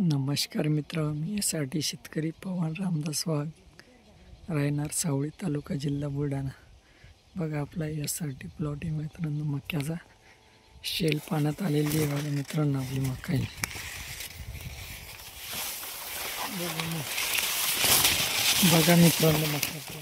नमस्कार मित्र, मी यासाठी शेतकरी पवन रामदास वाघ, राहणार सावळी, तालुका, जिल्हा बुलढाणा. बघा आपला यासाठी प्लॉट आहे मित्रांनो. मक्याचा शेल पाण्यात आलेली आहे बघा मित्रांनो. आपली मका आहे बघा मित्रांनो. मका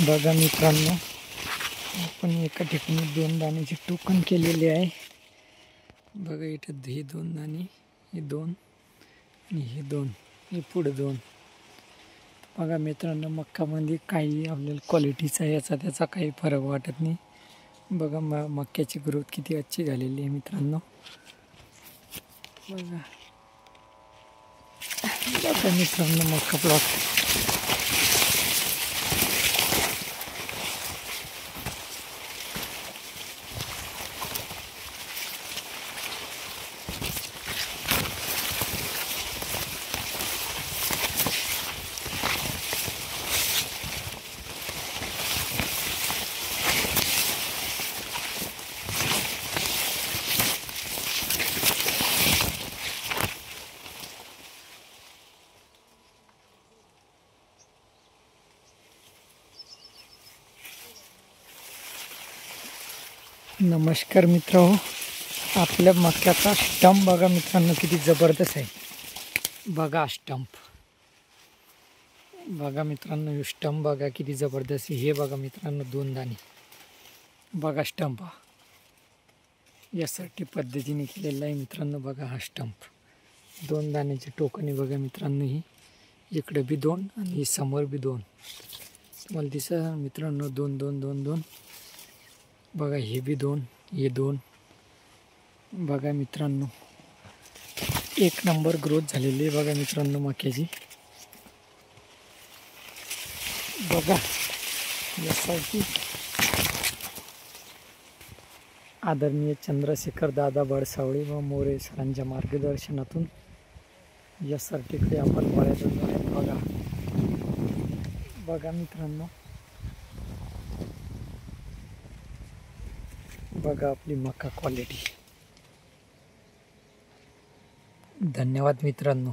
बघा मित्रांनो, आपण एका ठिकाणी 2 दाण्याची टोकन केलेली आहे. बघा इथे हे 2 दाणे, हे 2 आणि हे 2, हे पुढे 2. बघा मित्रांनो, मक्कामध्ये काही आपल्याला क्वालिटीचा याचा त्याचा काही फरक वाटत नाही. बघा मक्याची ग्रोथ किती अच्छी झालेली आहे मित्रांनो. बघा बघा मित्रांनो, मक्का प्लॉट नमस्कार मित्रांनो, आपल्या मक्याचा स्टंप बघा मित्रांनो किती जबरदस्त आहे. बघा स्टंप, बघा मित्रांनो, स्टंप बघा किती जबरदस्त आहे. हे बघा मित्रांनो 2 दाणे, बघा स्टंप यासाठी पद्धतीने केलेला आहे मित्रांनो. बघा हा स्टंप 2 दाण्याची टोकन आहे बघा मित्रांनो. ही इकडे बी 2 आणि समोर बी 2. तुम्हाला दिसा मित्रांनो 2 2 2 2. बघा हे बी 2, हे 2. बघा मित्रांनो, 1 नंबर ग्रोथ झालेली आहे बघा मित्रांनो मक्याची. बघा यासाठी आदरणीय चंद्रशेखर दादा बडसावळे व मोरे सरांच्या मार्गदर्शनातून यासाठीकडे आपण मळ्यातून आहेत. बघा बघा मित्रांनो, बघा आपली मका क्वालिटी. धन्यवाद मित्रांनो.